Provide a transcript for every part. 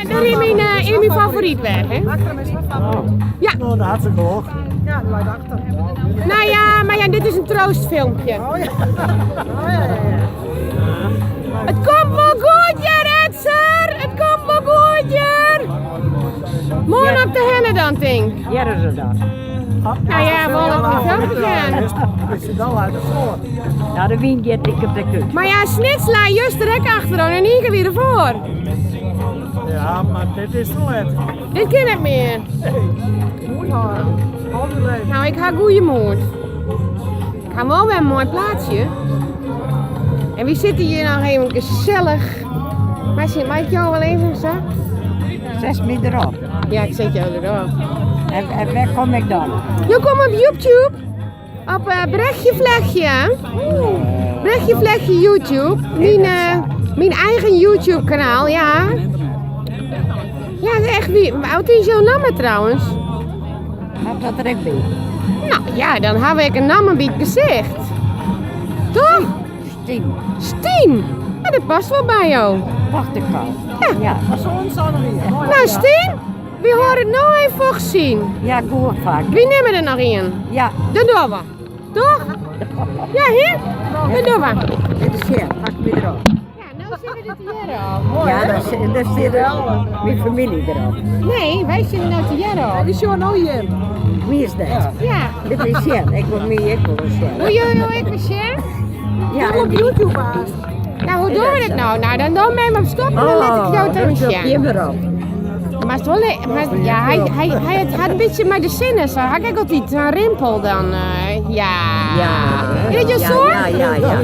daar in mijn favoriet weg, hè? Achter is mijn favoriet. Ja. Nou, dat hartstikke hoog. Ja, die lijkt achter. Nou ja, maar ja, dit is een troostfilmpje. Oh ja. Oh ja, ja, ja. Het komt wel goed, Jetser! Het komt wel goed, Jer! Morgen op de hennen dan, ting. Ja, dat is dat. Nou ja, wel op de filmpje gaan. Is je dan uit de voor? Nou, de wind get ik op de kust. Maar ja, snitsla juist direct achterom en niet weer ervoor. Ja, maar dit is te let. Dit ken ik meer. Mooi haar. Al die leven. Nou, ik ga goeie moed. Ik ga wel weer een mooi plaatsje. En we zitten hier nog even gezellig. Mag ik jou wel even zo? 6 meter erop. Ja, ik zet jou erop. En waar kom ik dan? Je komt op YouTube. Op Brechtje Vlechtje. Brechtje Vlechtje YouTube. Mijn eigen YouTube kanaal, ja. Ja, dat is echt wie. Wat is jouw naam trouwens? Heb dat er ook bij? Nou ja, dan heb ik een naam bij het gezicht. Toch? Stien. Stien. Ja, dat past wel bij jou. Wacht ik al. Ja. Maar zo ontstaan hier. Nou Stien, we horen het nou even voor gezien. Ja, goed vaak. Wie nemen er nog in? Ja. Dat doen we. Toch? Ja, hier? Dat doen we. Dit is hier. Pak me erop. Ja, nou zitten we dit hier al. Ja, daar zit mijn familie erop. Nee, wij zitten nou te jaren al. Die is jou nou hier. Wie is dat? Ja. Dit is Sjen. Ik wil meer, ik wil een Sjen. Hoe jullie nou even share? Ja, Kom op YouTube aan. Nou, hoe doen we dit nou? Nou, dan doen we hem op stop en dan let ik jou dan tegen stop je share. hem erop. Maar het is wel ja, hij had een beetje met de zinnen zo. Hij kijkt altijd een rimpel dan. Ja. Ja. Is dat jouw Ja, zoon? ja, ja, ja.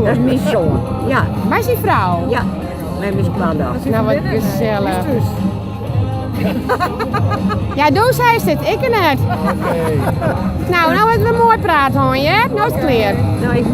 Dat is mijn zoon. Ja. Waar is die vrouw? Ja. Met mijn squad. Nou, wat gezellig. Ja, doe zij is dit, ik en het. Nou, nou hebben we mooi praten hoor, je? Nou is het clear. Nou, ik